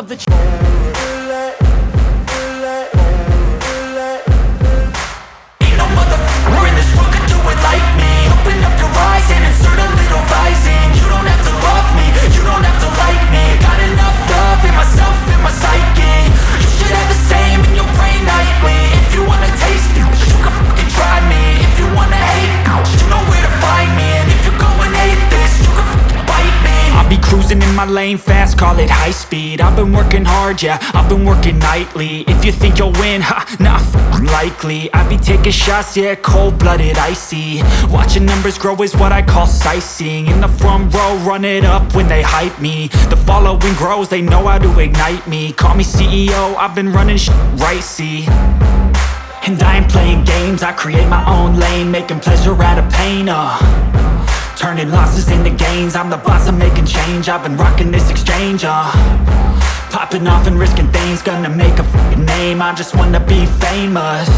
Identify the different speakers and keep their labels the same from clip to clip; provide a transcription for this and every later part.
Speaker 1: of the
Speaker 2: Ain't no motherfucker in this world could do it like me. Open up your eyes and insert a little rising. You don't have to love me, you don't have to like me. Got enough love in myself, in my psyche. You should have the same in your brain nightly. If you wanna taste me, you can fucking try me. If you wanna hate, you know where to find me. And if you're going hate this, you can fucking bite me.
Speaker 3: I'll be cruising in my lane fast, call it high speed. I've been working hard, yeah, I've been working nightly. If you think you'll win, ha, not likely. I be taking shots, yeah, cold-blooded, icy. Watching numbers grow is what I call sightseeing. In the front row, run it up when they hype me. The following grows, they know how to ignite me. Call me CEO, I've been running shit right, see. And I ain't playing games, I create my own lane, making pleasure out of pain, turning losses into gains. I'm the boss, I'm making change. I've been rocking this exchange, popping off and risking things. Gonna make a f***ing name. I just wanna be famous,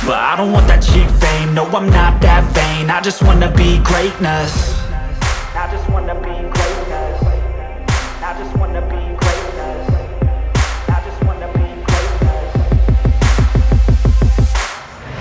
Speaker 3: but I don't want that cheap fame. No, I'm not that vain. I just wanna be greatness. I just wanna be greatness. I just wanna be greatness. I just wanna be greatness.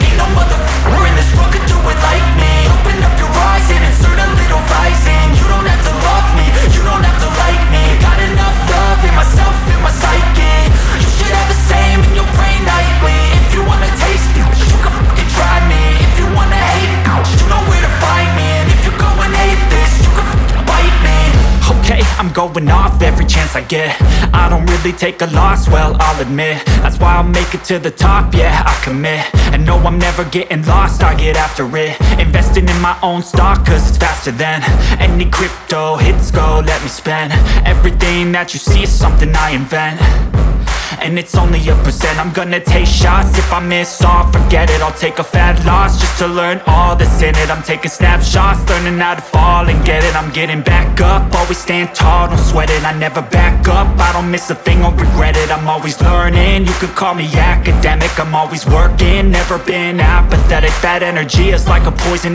Speaker 2: Ain't no motherfucker in this world could do it like me. Open up your eyes and insert a little rising. You don't have to love me, you don't have to like me. Got enough love in myself, in my psyche. You should have the same in your brain nightly. If you wanna taste me, you can fucking try me. If you wanna hate, you know where to find me. And if you're going hate this, you can fucking bite me.
Speaker 3: Okay, I'm going off every chance I get. I don't really take a loss, well, I'll admit. That's why I'll make it to the top, yeah, I commit. And no, I'm never getting lost, I get after it. Investing in my own stock, cause it's faster than any crypto hits go, let me spend. Everything that you see is something I invent, and it's only a percent. I'm gonna take shots, if I miss all, forget it. I'll take a fat loss just to learn all that's in it. I'm taking snapshots, learning how to fall and get it. I'm getting back up, always stand tall, don't sweat it. I never back up, I don't miss a thing or regret it. I'm always learning, you could call me academic. I'm always working, never been apathetic. That energy is like a poison